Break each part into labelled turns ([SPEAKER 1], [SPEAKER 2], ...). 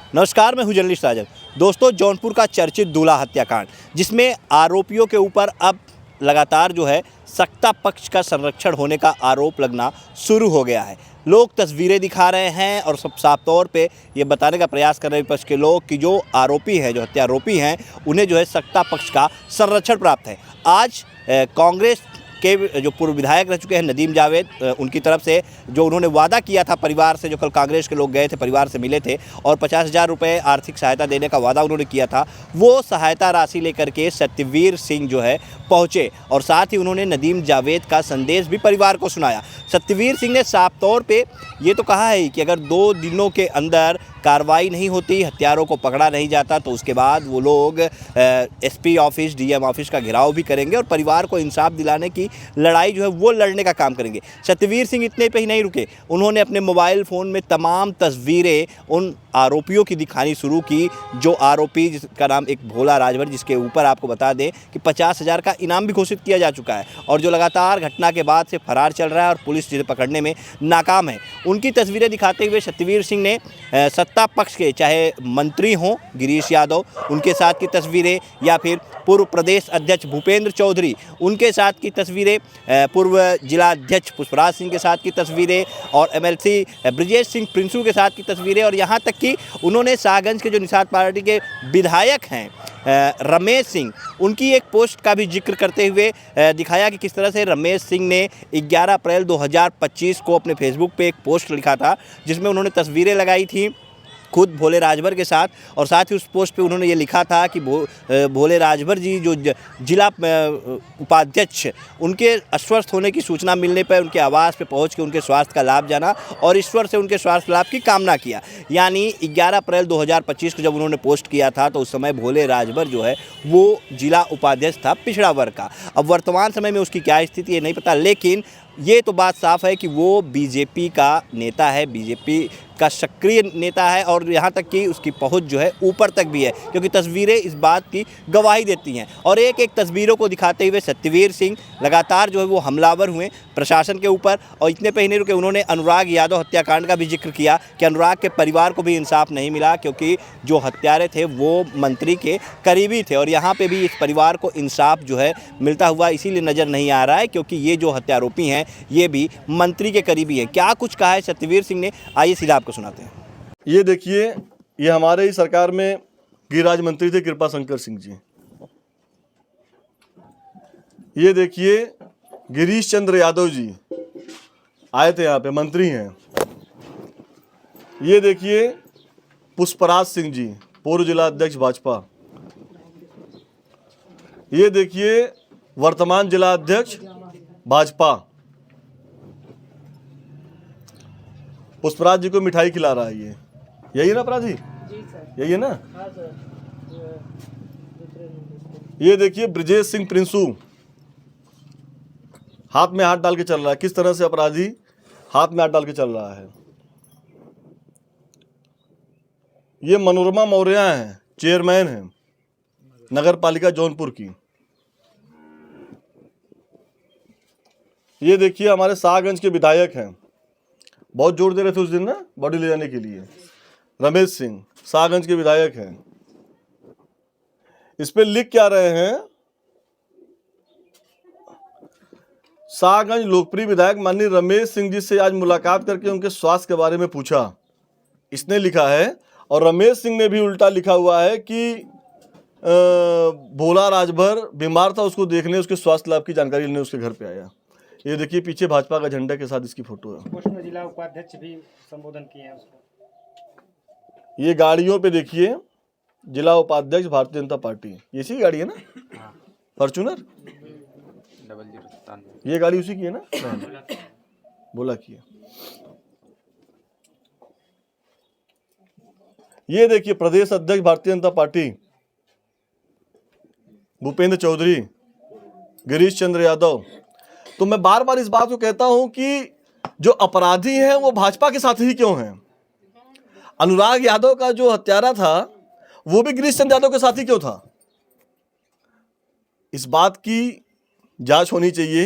[SPEAKER 1] नमस्कार, मैं हूं जर्नलिस्ट साजन। दोस्तों, जौनपुर का चर्चित दूल्हा हत्याकांड, जिसमें आरोपियों के ऊपर अब लगातार जो है सत्ता पक्ष का संरक्षण होने का आरोप लगना शुरू हो गया है। लोग तस्वीरें दिखा रहे हैं और सब साफ तौर पे ये बताने का प्रयास कर रहे हैं विपक्ष के लोग कि जो आरोपी हैं, जो हत्यारोपी हैं, उन्हें जो है सत्ता पक्ष का संरक्षण प्राप्त है। आज कांग्रेस के जो पूर्व विधायक रह चुके हैं नदीम जावेद, उनकी तरफ से जो उन्होंने वादा किया था परिवार से, जो कल कांग्रेस के लोग गए थे, परिवार से मिले थे और 50,000 रुपये आर्थिक सहायता देने का वादा उन्होंने किया था, वो सहायता राशि लेकर के सत्यवीर सिंह जो है पहुँचे और साथ ही उन्होंने नदीम जावेद का संदेश भी परिवार को सुनाया। सत्यवीर सिंह ने साफ तौर पे ये तो कहा है कि अगर 2 दिनों के अंदर कार्रवाई नहीं होती, हत्यारों को पकड़ा नहीं जाता, तो उसके बाद वो लोग एसपी ऑफिस, डीएम ऑफिस का घेराव भी करेंगे और परिवार को इंसाफ दिलाने की लड़ाई जो है वो लड़ने का काम करेंगे। सत्यवीर सिंह इतने पे ही नहीं रुके, उन्होंने अपने मोबाइल फ़ोन में तमाम तस्वीरें उन आरोपियों की दिखानी शुरू की, जो आरोपी जिसका नाम एक भोला राजभर, जिसके ऊपर आपको बता दें कि 50,000 का इनाम भी घोषित किया जा चुका है और जो लगातार घटना के बाद से फरार चल रहा है और पुलिस जिसे पकड़ने में नाकाम है। उनकी तस्वीरें दिखाते हुए सत्यवीर सिंह ने सत्ता पक्ष के चाहे मंत्री हों गिरीश यादव, उनके साथ की तस्वीरें, या फिर पूर्व प्रदेश अध्यक्ष भूपेंद्र चौधरी, उनके साथ की तस्वीरें, पूर्व जिला अध्यक्ष पुष्पराज सिंह के साथ की तस्वीरें और एमएलसी ब्रिजेश सिंह प्रिंसू के साथ की तस्वीरें, और यहाँ तक कि उन्होंने शाहगंज के जो निषाद पार्टी के विधायक हैं रमेश सिंह, उनकी एक पोस्ट का भी जिक्र करते हुए दिखाया कि किस तरह से रमेश सिंह ने 11 अप्रैल 2025 को अपने फेसबुक पे एक पोस्ट लिखा था, जिसमें उन्होंने तस्वीरें लगाई थी खुद भोले राजभर के साथ, और साथ ही उस पोस्ट पे उन्होंने ये लिखा था कि भोले राजभर जी जो जिला उपाध्यक्ष, उनके अस्वस्थ होने की सूचना मिलने पर उनके आवास पे पहुंच के उनके स्वास्थ्य का लाभ जाना और ईश्वर से उनके स्वास्थ्य लाभ की कामना किया। यानी 11 अप्रैल 2025 को जब उन्होंने पोस्ट किया था तो उस समय भोले राजभर जो है वो जिला उपाध्यक्ष था पिछड़ा वर्ग का। अब वर्तमान समय में उसकी क्या स्थिति है नहीं पता, लेकिन ये तो बात साफ है कि वो बीजेपी का नेता है, बीजेपी का सक्रिय नेता है और यहाँ तक कि उसकी पहुँच जो है ऊपर तक भी है, क्योंकि तस्वीरें इस बात की गवाही देती हैं। और एक एक तस्वीरों को दिखाते हुए सत्यवीर सिंह लगातार जो है वो हमलावर हुए प्रशासन के ऊपर, और इतने पे ही नहीं रुके, उन्होंने अनुराग यादव हत्याकांड का भी जिक्र किया कि अनुराग के परिवार को भी इंसाफ नहीं मिला, क्योंकि जो हत्यारे थे वो मंत्री के करीबी थे और यहाँ पर भी इस परिवार को इंसाफ जो है मिलता हुआ इसीलिए नज़र नहीं आ रहा है क्योंकि ये जो हत्यारोपी हैं ये भी मंत्री के करीबी हैं। क्या कुछ कहा है सत्यवीर सिंह ने, आइए सीधा आपको सुनाते हैं।
[SPEAKER 2] ये देखिए, ये हमारे ही सरकार में गृह मंत्री थे कृपा शंकर सिंह जी। ये देखिए गिरीश चंद्र यादव जी आए थे, यहाँ पे मंत्री हैं। ये देखिए पुष्पराज सिंह जी, पूर्व जिला अध्यक्ष भाजपा। ये देखिए वर्तमान जिला अध्यक्ष भाजपा। पुष्पराज जी को मिठाई खिला रहा है, ये यही है ना अपराधी? यही है ना? ये देखिए ब्रिजेश सिंह प्रिंसू हाथ में हाथ डाल के चल रहा है। किस तरह से अपराधी हाथ में हाथ डाल के चल रहा है। ये मनोरमा मौर्य हैं, चेयरमैन हैं नगर पालिका जौनपुर की। ये देखिए हमारे शाहगंज के विधायक हैं, बहुत जोर दे रहे थे उस दिन ना बॉडी ले जाने के लिए, रमेश सिंह शाहगंज के विधायक हैं। इस पे लिख क्या रहे हैं, शाहगंज लोकप्रिय विधायक माननीय रमेश सिंह जी से आज मुलाकात करके उनके स्वास्थ्य के बारे में पूछा, इसने लिखा है। और रमेश सिंह ने भी उल्टा लिखा हुआ है कि भोला राजभर बीमार था, उसको देखने उसके स्वास्थ्य लाभ की जानकारी लेने उसके घर पे आया। ये देखिए पीछे भाजपा का झंडा के साथ इसकी फोटो है।
[SPEAKER 3] पोस्ट में जिला उपाध्यक्ष भी संबोधन किए हैं उसको।
[SPEAKER 2] ये गाड़ियों पे देखिए जिला उपाध्यक्ष भारतीय जनता पार्टी, ये इसी गाड़ी है ना? फॉर्च्यूनर 0097, ये गाड़ी उसी की है ना? बोला की है। ये देखिए प्रदेश अध्यक्ष भारतीय जनता पार्टी भूपेंद्र चौधरी, गिरीश चंद्र यादव। तो मैं बार बार इस बात को कहता हूं कि जो अपराधी हैं वो भाजपा के साथ ही क्यों हैं? अनुराग यादव का जो हत्यारा था वो भी गिरीश चंद्र यादव के साथ ही क्यों था? इस बात की जांच होनी चाहिए।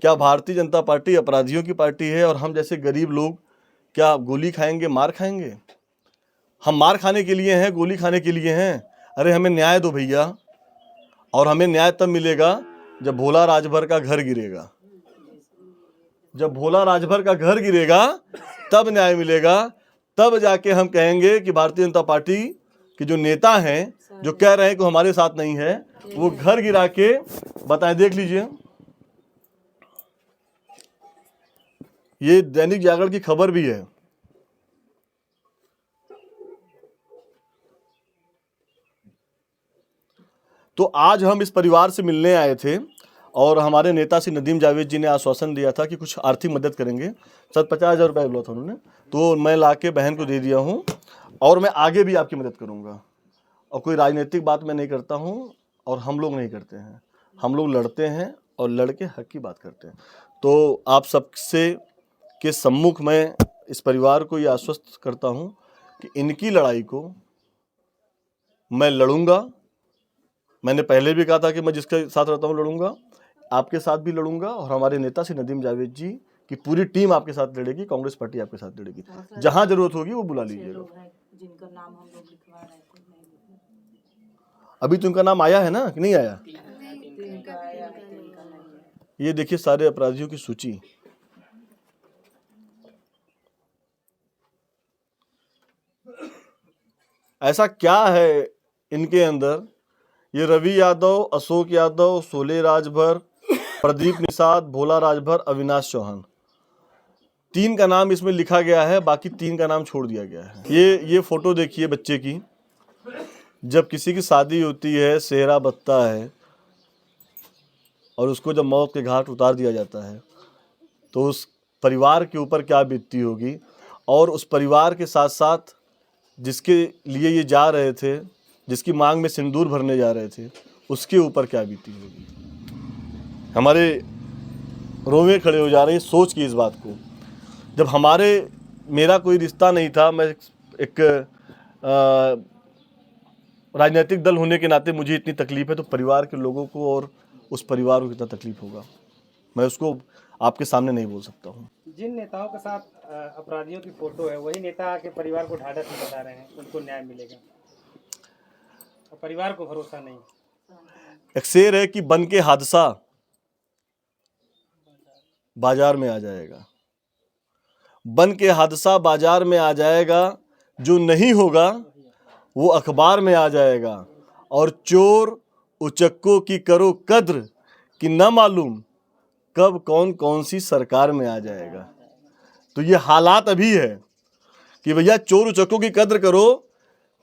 [SPEAKER 2] क्या भारतीय जनता पार्टी अपराधियों की पार्टी है और हम जैसे गरीब लोग क्या गोली खाएंगे, मार खाएंगे? हम मार खाने के लिए हैं, गोली खाने के लिए हैं? अरे हमें न्याय दो भैया, और हमें न्याय तब मिलेगा जब भोला राजभर का घर गिरेगा। जब भोला राजभर का घर गिरेगा तब न्याय मिलेगा, तब जाके हम कहेंगे कि भारतीय जनता पार्टी के जो नेता हैं, जो कह रहे हैं कि हमारे साथ नहीं है, वो घर गिरा के बताएं। देख लीजिए, ये दैनिक जागरण की खबर भी है। तो आज हम इस परिवार से मिलने आए थे और हमारे नेता श्री नदीम जावेद जी ने आश्वासन दिया था कि कुछ आर्थिक मदद करेंगे। 50,000 रुपये बोला था उन्होंने, तो मैं लाके बहन को दे दिया हूँ और मैं आगे भी आपकी मदद करूँगा। और कोई राजनीतिक बात मैं नहीं करता हूँ और हम लोग नहीं करते हैं, हम लोग लड़ते हैं और लड़के हक की बात करते हैं। तो आप सबसे के सम्मुख मैं इस परिवार को ये आश्वस्त करता हूँ कि इनकी लड़ाई को मैं लड़ूंगा। मैंने पहले भी कहा था कि मैं जिसके साथ रहता हूँ लड़ूंगा, आपके साथ भी लड़ूंगा और हमारे नेता श्री नदीम जावेद जी की पूरी टीम आपके साथ लड़ेगी, कांग्रेस पार्टी आपके साथ लड़ेगी। जहां जरूरत होगी वो बुला लीजिएगा।
[SPEAKER 4] जिनका नाम हम लोग लिखवा रहे थे
[SPEAKER 2] अभी तो उनका नाम आया है ना कि नहीं आया? ये देखिए सारे अपराधियों की सूची। ऐसा क्या है इनके अंदर? ये रवि यादव, अशोक यादव, शोले राजभर, प्रदीप निषाद, भोला राजभर, अविनाश चौहान, 3 का नाम इसमें लिखा गया है, बाकी 3 का नाम छोड़ दिया गया है। ये फोटो देखिए बच्चे की। जब किसी की शादी होती है, सेहरा बत्ता है और उसको जब मौत के घाट उतार दिया जाता है तो उस परिवार के ऊपर क्या बीतती होगी, और उस परिवार के साथ साथ जिसके लिए ये जा रहे थे, जिसकी मांग में सिंदूर भरने जा रहे थे, उसके ऊपर क्या बीती होगी। हमारे रोवे खड़े हो जा रहे हैं सोच की इस बात को। जब मेरा कोई रिश्ता नहीं था, मैं एक राजनीतिक दल होने के नाते मुझे इतनी तकलीफ है, तो परिवार के लोगों को और उस परिवार को कितना तकलीफ होगा, मैं उसको आपके सामने नहीं बोल सकता हूँ।
[SPEAKER 3] जिन नेताओं के साथ अपराधियों की फोटो है, वही नेता के परिवार को ढाढ़स में बता रहे हैं उनको न्याय मिलेगा, और परिवार को भरोसा नहीं।
[SPEAKER 2] एक शेर है कि बन के हादसा बाजार में आ जाएगा, बन के हादसा बाजार में आ जाएगा, जो नहीं होगा वो अखबार में आ जाएगा, और चोर उचक्कों की करो कद्र कि न मालूम कब कौन कौन सी सरकार में आ जाएगा। तो ये हालात अभी है कि भैया चोर उचक्कों की कद्र करो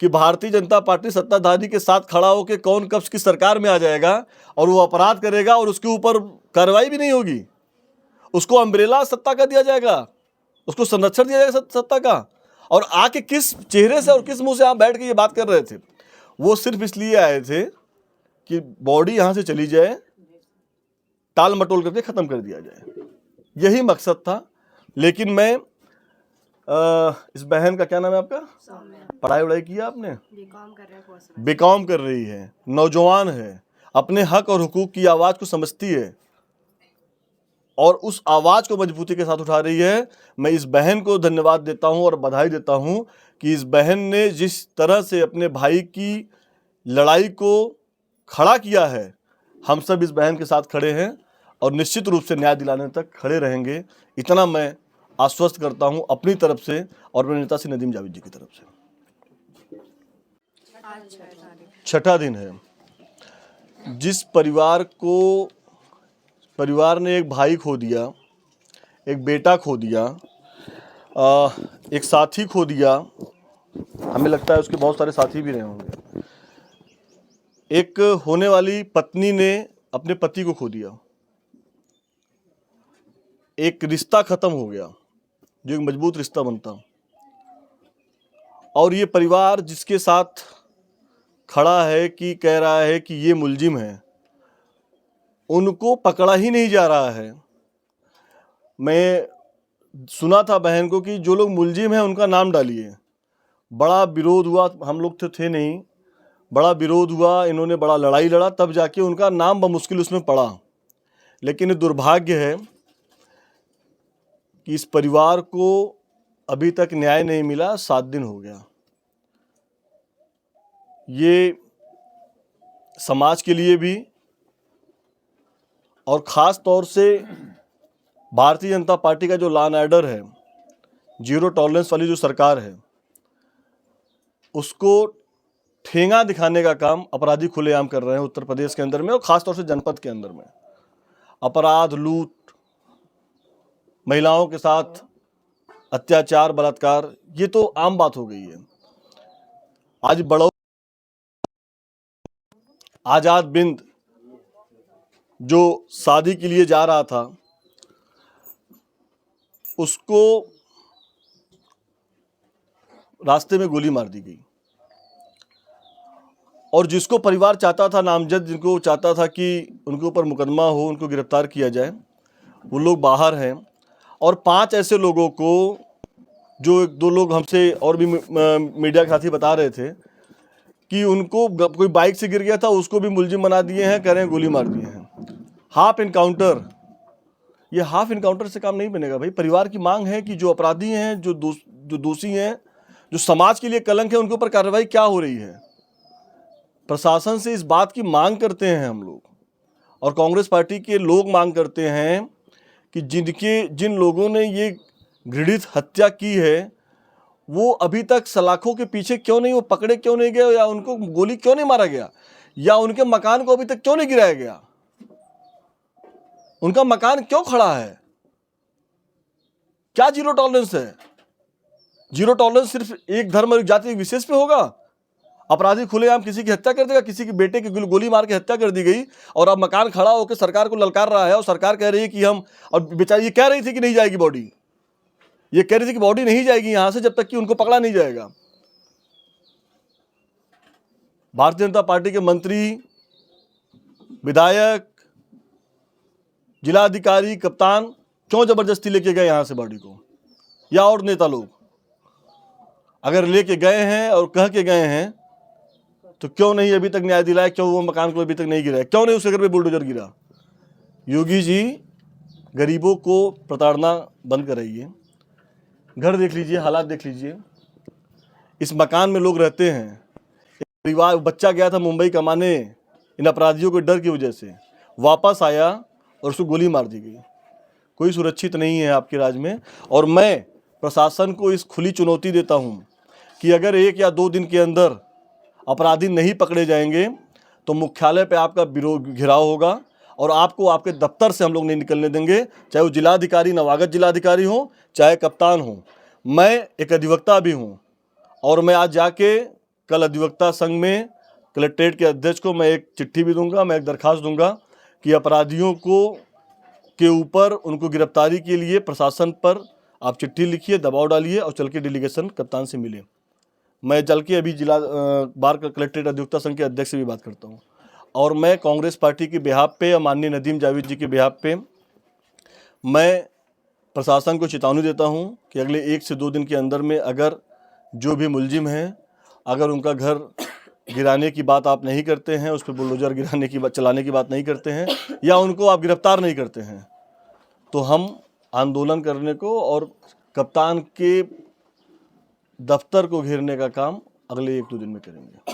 [SPEAKER 2] कि भारतीय जनता पार्टी सत्ताधारी के साथ खड़ा होकर कौन कब की सरकार में आ जाएगा और वो अपराध करेगा और उसके ऊपर कार्रवाई भी नहीं होगी, उसको अम्ब्रेला सत्ता का दिया जाएगा, उसको संरक्षण दिया जाएगा सत्ता का। और आके किस चेहरे से और किस मुंह से आप बैठ के ये बात कर रहे थे? वो सिर्फ इसलिए आए थे कि बॉडी यहां से चली जाए, टाल मटोल करके खत्म कर दिया जाए, यही मकसद था। लेकिन मैं इस बहन का क्या नाम है आपका? पढ़ाई वढ़ाई किया आपने? बीकॉम कर रही है, नौजवान है, अपने हक और हुकूक की आवाज को समझती है और उस आवाज को मजबूती के साथ उठा रही है। मैं इस बहन को धन्यवाद देता हूं और बधाई देता हूं कि इस बहन ने जिस तरह से अपने भाई की लड़ाई को खड़ा किया है, हम सब इस बहन के साथ खड़े हैं और निश्चित रूप से न्याय दिलाने तक खड़े रहेंगे। इतना मैं आश्वस्त करता हूं अपनी तरफ से और मेरे नेता श्री नदीम जावेद जी की तरफ से। छठा दिन है जिस परिवार ने एक भाई खो दिया, एक बेटा खो दिया, एक साथी खो दिया, हमें लगता है उसके बहुत सारे साथी भी रहे होंगे। एक होने वाली पत्नी ने अपने पति को खो दिया, एक रिश्ता खत्म हो गया जो एक मजबूत रिश्ता बनता, और ये परिवार जिसके साथ खड़ा है कि कह रहा है कि ये मुलजिम है, उनको पकड़ा ही नहीं जा रहा है। मैं सुना था बहन को कि जो लोग मुलजिम हैं उनका नाम डालिए। बड़ा विरोध हुआ, हम लोग तो थे नहीं, बड़ा विरोध हुआ, इन्होंने बड़ा लड़ाई लड़ा, तब जाके उनका नाम बमुश्किल उसमें पड़ा। लेकिन दुर्भाग्य है कि इस परिवार को अभी तक न्याय नहीं मिला। 7 दिन हो गया, ये समाज के लिए भी और ख़ास तौर से भारतीय जनता पार्टी का जो लॉ एंड ऑर्डर है, जीरो टॉलरेंस वाली जो सरकार है, उसको ठेंगा दिखाने का काम अपराधी खुलेआम कर रहे हैं उत्तर प्रदेश के अंदर में, और ख़ास तौर से जनपद के अंदर में। अपराध, लूट, महिलाओं के साथ अत्याचार, बलात्कार, ये तो आम बात हो गई है। आज बड़ौदा आजाद बिंद जो शादी के लिए जा रहा था, उसको रास्ते में गोली मार दी गई, और जिसको परिवार चाहता था, नामजद जिनको चाहता था कि उनके ऊपर मुकदमा हो, उनको गिरफ्तार किया जाए, वो लोग बाहर हैं। और 5 ऐसे लोगों को, जो 1-2 लोग हमसे और भी मीडिया के साथी बता रहे थे कि उनको कोई बाइक से गिर गया था, उसको भी मुलजिम बना दिए हैं, कह रहे हैं गोली मार दिए हैं। हाफ इनकाउंटर, ये हाफ इनकाउंटर से काम नहीं बनेगा भाई। परिवार की मांग है कि जो अपराधी हैं, जो दोषी हैं, जो समाज के लिए कलंक है, उनके ऊपर कार्रवाई क्या हो रही है। प्रशासन से इस बात की मांग करते हैं हम लोग, और कांग्रेस पार्टी के लोग मांग करते हैं कि जिन लोगों ने ये घृणित हत्या की है, वो अभी तक सलाखों के पीछे क्यों नहीं, वो पकड़े क्यों नहीं गए, या उनको गोली क्यों नहीं मारा गया, या उनके मकान को अभी तक क्यों नहीं गिराया गया, उनका मकान क्यों खड़ा है। क्या जीरो टॉलरेंस है? जीरो टॉलरेंस सिर्फ एक धर्म और जाति विशेष पे होगा? अपराधी खुलेआम किसी की हत्या कर देगा, किसी के बेटे की गोली मार के हत्या कर दी गई, और अब मकान खड़ा होकर सरकार को ललकार रहा है, और सरकार कह रही है कि हम, और बेचारी ये कह रही थी कि नहीं जाएगी बॉडी, ये कह रही थी कि बॉडी नहीं जाएगी यहां से जब तक कि उनको पकड़ा नहीं जाएगा। भारतीय जनता पार्टी के मंत्री, विधायक, जिलाधिकारी, कप्तान क्यों जबरदस्ती लेके गए यहां से बॉडी को, या और नेता लोग अगर लेके गए हैं और कह के गए हैं, तो क्यों नहीं अभी तक न्याय दिलाया, क्यों वो मकान को अभी तक नहीं गिराया, क्यों नहीं उसके घर पे बुलडोजर गिरा। योगी जी, गरीबों को प्रताड़ना बंद कराइए। घर देख लीजिए, हालात देख लीजिए। इस मकान में लोग रहते हैं। एक परिवार, बच्चा गया था मुंबई कमाने, इन अपराधियों के डर की वजह से वापस आया और उसको गोली मार दी गई। कोई सुरक्षित नहीं है आपके राज्य में। और मैं प्रशासन को इस खुली चुनौती देता हूँ कि अगर 1 या 2 दिन के अंदर अपराधी नहीं पकड़े जाएंगे, तो मुख्यालय पे आपका घेराव होगा, और आपको आपके दफ्तर से हम लोग नहीं निकलने देंगे, चाहे वो जिलाधिकारी, नवागत जिलाधिकारी हो, चाहे कप्तान हो। मैं एक अधिवक्ता भी हूँ, और मैं आज जाके कल अधिवक्ता संघ में कलेक्ट्रेट के अध्यक्ष को मैं एक चिट्ठी भी दूंगा, मैं एक दरखास्त दूंगा कि अपराधियों के ऊपर उनको गिरफ्तारी के लिए प्रशासन पर आप चिट्ठी लिखिए, दबाव डालिए, और चल के डेलीगेशन कप्तान से मिले। मैं चल के अभी जिला बार कलेक्ट्रेट अधिवक्ता संघ के अध्यक्ष से भी बात करता हूँ, और मैं कांग्रेस पार्टी के बिहाफ पे, माननीय नदीम जावेद जी के बिहाफ पे मैं प्रशासन को चेतावनी देता हूँ कि अगले 1 से 2 दिन के अंदर में अगर जो भी मुलजिम हैं, अगर उनका घर गिराने की बात आप नहीं करते हैं, उस पर बुलडोजर गिराने की बात, चलाने की बात नहीं करते हैं, या उनको आप गिरफ्तार नहीं करते हैं, तो हम आंदोलन करने को और कप्तान के दफ्तर को घेरने का काम अगले 1-2 दिन में करेंगे।